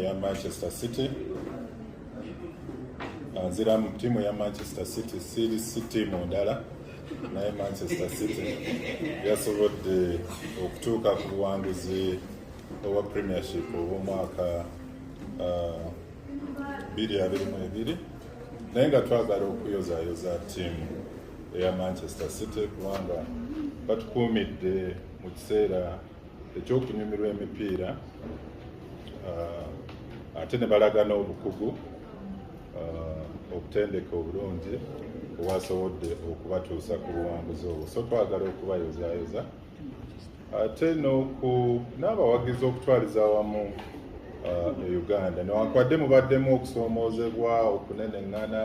ya Manchester City nzira mu tiimu ya Manchester City si tiimu ndala naye Manchester City yasobodde okutuuka ku buwanguzi obwa Premiership obw'omwaka 2022 naye nga twagala okuyozaayoza tiimu eya Manchester City kubanga batukuumidde mu kiseera ekyokunyumirwa emipiira ate ne balagana obukugu obutendeke obulungi obwasobodde okubatuusa ku buwanguzi obwo, so twagala okubayozaayoza ate n'abawagizi okutwaliza awamu e Uganda newankubadde mubaddemu okusoomoozebwa okunenengana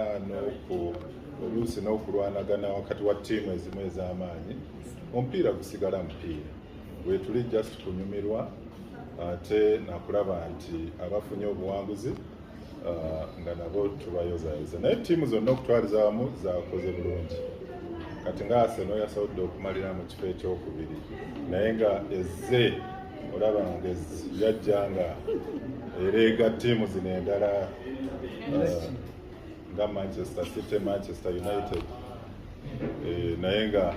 oluusi n'okulwanagana wakati wa ttiimu ezimu ez'amaanyi, omupiira gusigala mupiira wetuli just kunyumirwa ate nakulaba nti abafunye obuwanguzi nga nabo tubayozaayoza naye ttiimu zonna okutwaliza awamu zakoze bulungi. Kati nga Arsenal yasobodde okumalira mu kifo ekyokubiri naye nga ezze olaba nga yajja nga ereega ttiimu zino endala nga Manchester City, Manchester United naye nga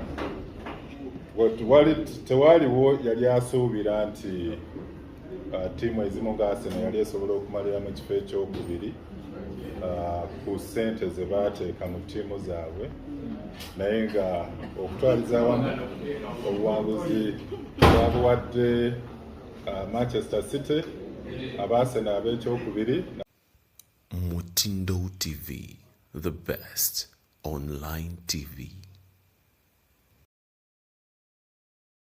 tewaliwo yali asuubira nti ttiimu ezimu nga Arsenal yali esobola okumalira mu kifo ekyokubiri ku ssente ze baateeka mu ttiimu zaabwe naye nga okutwaliza awamu obuwanguzi bwabuwadde Manchester City aba-Arsenal ab'ekyokubiri. Mutindo TV, the best online TV.